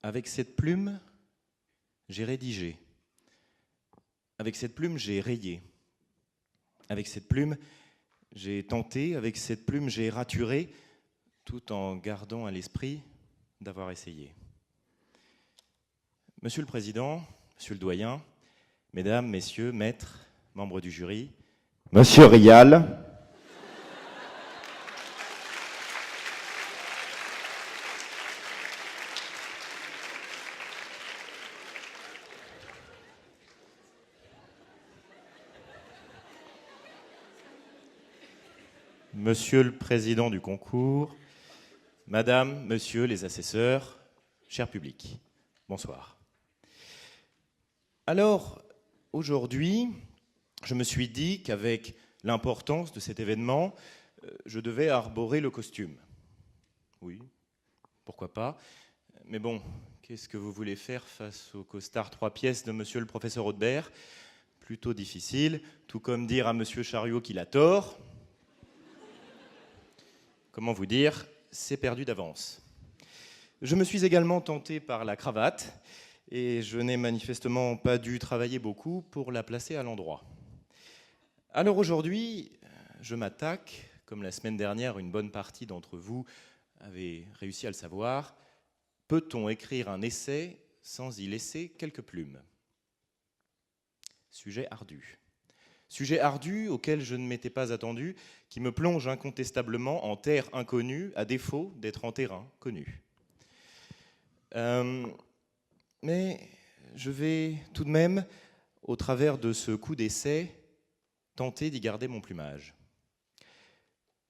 Avec cette plume, j'ai rédigé. Avec cette plume, j'ai rayé. Avec cette plume, j'ai tenté. Avec cette plume, j'ai raturé, tout en gardant à l'esprit d'avoir essayé. Monsieur le Président, Monsieur le Doyen, Mesdames, Messieurs, Maîtres, membres du jury, Monsieur Rial, Monsieur le Président du concours, Madame, Monsieur les assesseurs, cher public, bonsoir. Alors, aujourd'hui, je me suis dit qu'avec l'importance de cet événement, je devais arborer le costume. Oui, pourquoi pas. Mais bon, qu'est-ce que vous voulez faire face au costard 3 pièces de monsieur le professeur Audebert? Plutôt difficile, tout comme dire à monsieur Chariot qu'il a tort. Comment vous dire, c'est perdu d'avance. Je me suis également tenté par la cravate, et je n'ai manifestement pas dû travailler beaucoup pour la placer à l'endroit. Alors aujourd'hui, je m'attaque, comme la semaine dernière, une bonne partie d'entre vous avait réussi à le savoir, peut-on écrire un essai sans y laisser quelques plumes? Sujet ardu. Sujet ardu auquel je ne m'étais pas attendu, qui me plonge incontestablement en terre inconnue, à défaut d'être en terrain connu. Mais je vais tout de même, au travers de ce coup d'essai, tenter d'y garder mon plumage.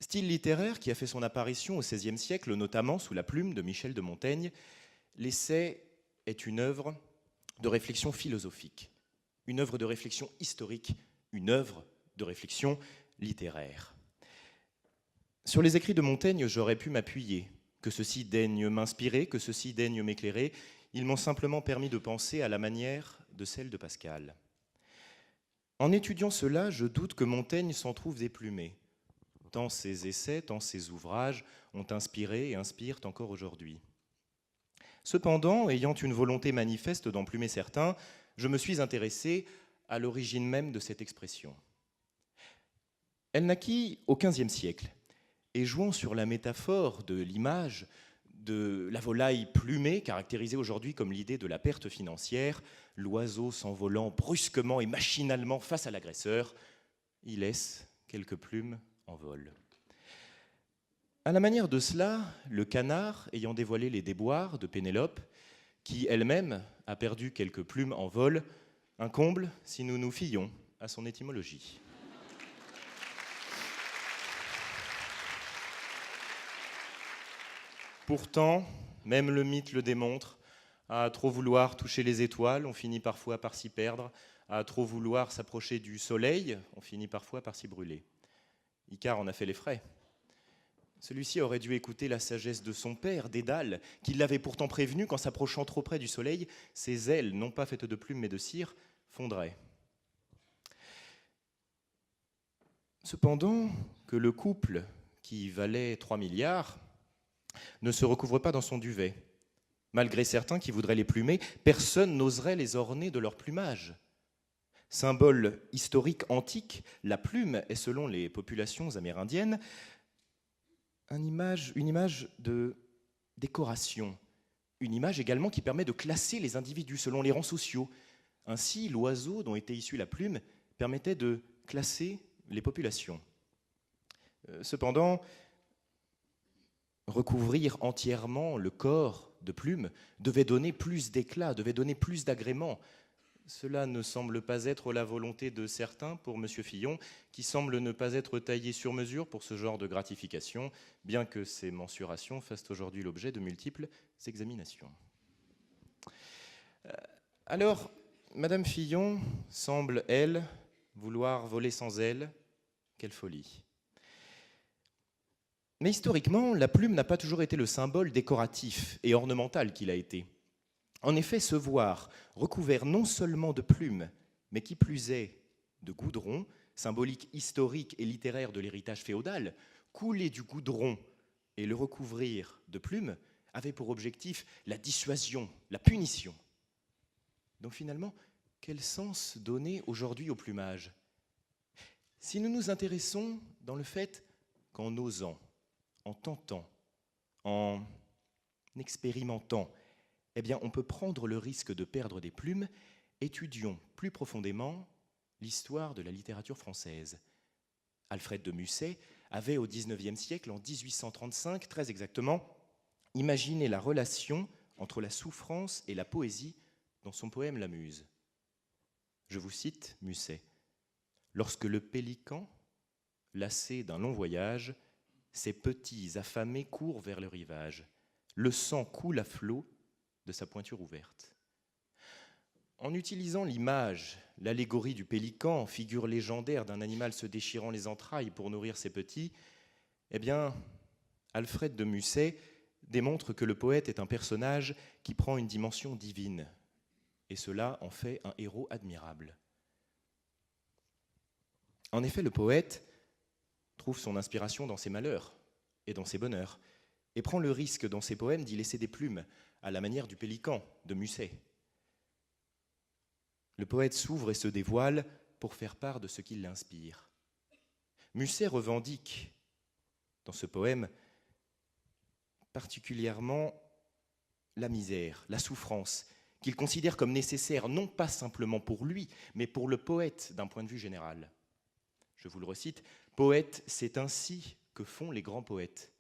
Style littéraire qui a fait son apparition au XVIe siècle, notamment sous la plume de Michel de Montaigne, l'essai est une œuvre de réflexion philosophique, une œuvre de réflexion historique, une œuvre de réflexion littéraire. Sur les écrits de Montaigne, j'aurais pu m'appuyer, que ceux-ci daignent m'inspirer, que ceux-ci daignent m'éclairer. Ils m'ont simplement permis de penser à la manière de celle de Pascal. En étudiant cela, je doute que Montaigne s'en trouve déplumé. Tant ses essais, tant ses ouvrages ont inspiré et inspirent encore aujourd'hui. Cependant, ayant une volonté manifeste d'emplumer certains, je me suis intéressé à l'origine même de cette expression. Elle naquit au XVe siècle, et jouant sur la métaphore de l'image de la volaille plumée, caractérisée aujourd'hui comme l'idée de la perte financière, l'oiseau s'envolant brusquement et machinalement face à l'agresseur, il laisse quelques plumes en vol. À la manière de cela, le canard, ayant dévoilé les déboires de Pénélope, qui elle-même a perdu quelques plumes en vol, un comble si nous nous fions à son étymologie. Pourtant, même le mythe le démontre, à trop vouloir toucher les étoiles, on finit parfois par s'y perdre, à trop vouloir s'approcher du soleil, on finit parfois par s'y brûler. Icare en a fait les frais. Celui-ci aurait dû écouter la sagesse de son père, Dédale, qui l'avait pourtant prévenu qu'en s'approchant trop près du soleil, ses ailes, non pas faites de plumes mais de cire, fondraient. Cependant, que le couple, qui valait 3 milliards, ne se recouvre pas dans son duvet. Malgré certains qui voudraient les plumer, personne n'oserait les orner de leur plumage. Symbole historique antique, la plume est, selon les populations amérindiennes, une image de décoration, une image également qui permet de classer les individus selon les rangs sociaux. Ainsi, l'oiseau dont était issue la plume permettait de classer les populations. Cependant, recouvrir entièrement le corps de plumes devait donner plus d'éclat, devait donner plus d'agrément. Cela ne semble pas être la volonté de certains pour M. Fillon, qui semble ne pas être taillé sur mesure pour ce genre de gratification, bien que ces mensurations fassent aujourd'hui l'objet de multiples examinations. Alors, Mme Fillon semble, elle, vouloir voler sans aile. Quelle folie! Mais historiquement, la plume n'a pas toujours été le symbole décoratif et ornemental qu'il a été. En effet, se voir recouvert non seulement de plumes, mais qui plus est de goudron, symbolique historique et littéraire de l'héritage féodal, couler du goudron et le recouvrir de plumes avait pour objectif la dissuasion, la punition. Donc finalement, quel sens donner aujourd'hui au plumage? Si nous nous intéressons dans le fait qu'en osant, en tentant, en expérimentant, eh bien, on peut prendre le risque de perdre des plumes, étudions plus profondément l'histoire de la littérature française. Alfred de Musset avait au XIXe siècle, en 1835 très exactement, imaginé la relation entre la souffrance et la poésie dans son poème La Muse. Je vous cite Musset. « Lorsque le pélican, lassé d'un long voyage, ses petits affamés courent vers le rivage. Le sang coule à flots de sa pointure ouverte. » En utilisant l'image, l'allégorie du pélican, figure légendaire d'un animal se déchirant les entrailles pour nourrir ses petits, eh bien, Alfred de Musset démontre que le poète est un personnage qui prend une dimension divine, et cela en fait un héros admirable. En effet, le poète trouve son inspiration dans ses malheurs et dans ses bonheurs, et prend le risque dans ses poèmes d'y laisser des plumes, à la manière du pélican de Musset. Le poète s'ouvre et se dévoile pour faire part de ce qui l'inspire. Musset revendique, dans ce poème, particulièrement la misère, la souffrance, qu'il considère comme nécessaire, non pas simplement pour lui, mais pour le poète d'un point de vue général. Je vous le recite, « Poète, c'est ainsi que font les grands poètes. »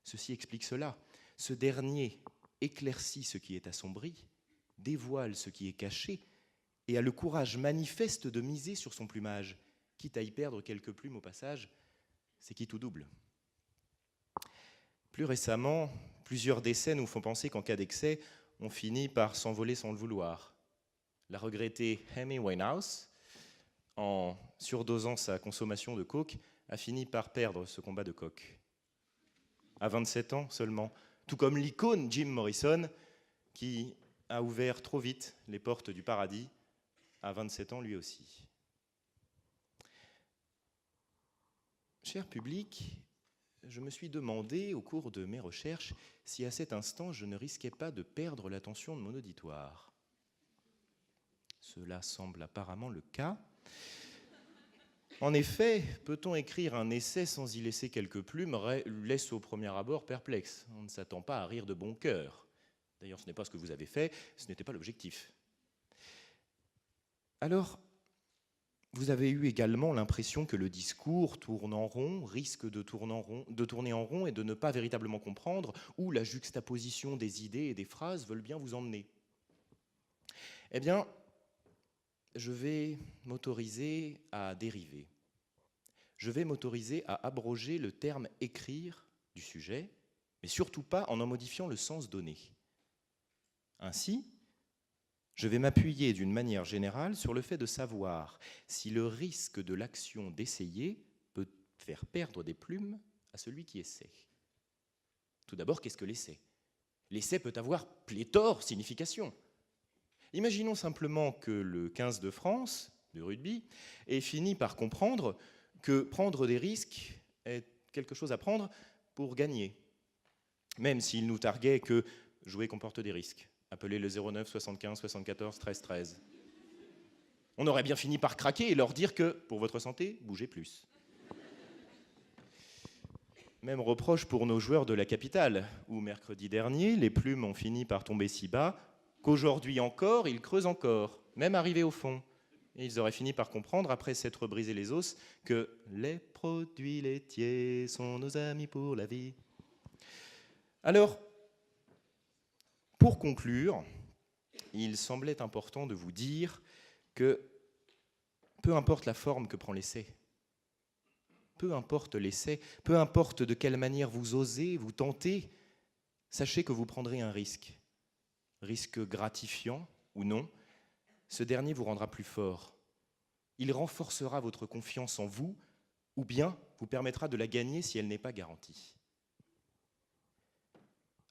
Ceci explique cela. Ce dernier éclaircit ce qui est assombri, dévoile ce qui est caché, et a le courage manifeste de miser sur son plumage, quitte à y perdre quelques plumes au passage, c'est qui tout double. Plus récemment, plusieurs décès nous font penser qu'en cas d'excès, on finit par s'envoler sans le vouloir. La regrettée Amy Winehouse, en surdosant sa consommation de coke, a fini par perdre ce combat de coke. À 27 ans seulement, tout comme l'icône Jim Morrison, qui a ouvert trop vite les portes du paradis, à 27 ans lui aussi. Cher public, je me suis demandé au cours de mes recherches si à cet instant je ne risquais pas de perdre l'attention de mon auditoire. Cela semble apparemment le cas. En effet, peut-on écrire un essai sans y laisser quelques plumes laisse au premier abord perplexe. On ne s'attend pas à rire de bon cœur. D'ailleurs, ce n'est pas ce que vous avez fait, ce n'était pas l'objectif. Alors, vous avez eu également l'impression que le discours tourne en rond, risque de tourner en rond et de ne pas véritablement comprendre où la juxtaposition des idées et des phrases veulent bien vous emmener. Eh bien, je vais m'autoriser à dériver. Je vais m'autoriser à abroger le terme « écrire » du sujet, mais surtout pas en modifiant le sens donné. Ainsi, je vais m'appuyer d'une manière générale sur le fait de savoir si le risque de l'action d'essayer peut faire perdre des plumes à celui qui essaie. Tout d'abord, qu'est-ce que l'essai? L'essai peut avoir pléthore de significations. Imaginons simplement que le 15 de France, de rugby, ait fini par comprendre que prendre des risques est quelque chose à prendre pour gagner, même s'il nous targuait que jouer comporte des risques. Appelez le 09 75 74 13 13. On aurait bien fini par craquer et leur dire que, pour votre santé, bougez plus. Même reproche pour nos joueurs de la capitale, où mercredi dernier, les plumes ont fini par tomber si bas qu'aujourd'hui encore, ils creusent encore, même arrivés au fond. Et ils auraient fini par comprendre, après s'être brisé les os, que les produits laitiers sont nos amis pour la vie. Alors, pour conclure, il semblait important de vous dire que peu importe la forme que prend l'essai, peu importe l'essai, peu importe de quelle manière vous osez, vous tentez, sachez que vous prendrez un risque. Risque gratifiant ou non, ce dernier vous rendra plus fort. Il renforcera votre confiance en vous ou bien vous permettra de la gagner si elle n'est pas garantie.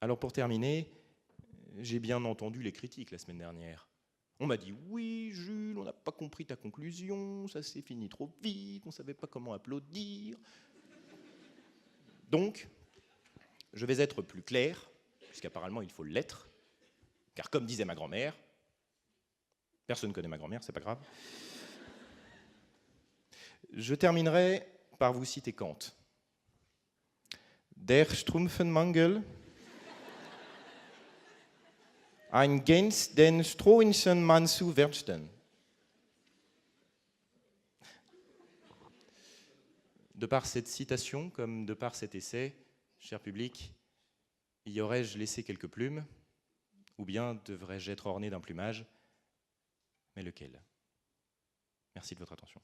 Alors pour terminer, j'ai bien entendu les critiques la semaine dernière. On m'a dit « Oui, Jules, on n'a pas compris ta conclusion, ça s'est fini trop vite, on ne savait pas comment applaudir. » Donc, je vais être plus clair puisqu'apparemment il faut l'être, car comme disait ma grand-mère, personne ne connaît ma grand-mère, c'est pas grave. Je terminerai par vous citer Kant. Der Strumpfenmangel, ein Gens den Strohischen Mann zu Werchten. De par cette citation, comme de par cet essai, cher public, y aurais-je laissé quelques plumes, ou bien devrais-je être orné d'un plumage, mais lequel? Merci de votre attention.